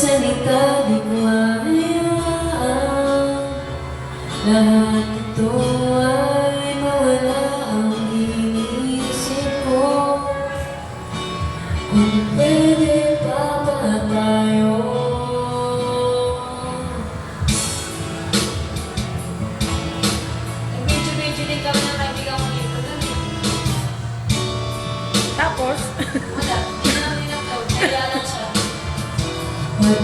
salita di ko hayaan lahat ito ay mawala ang iniisip ko. Kung pwede pa ba tayo? Nag-video din kami ng kaibigan ko dito. Tapos, Wala, hindi namin in-upload. Kaya lang siya. Pag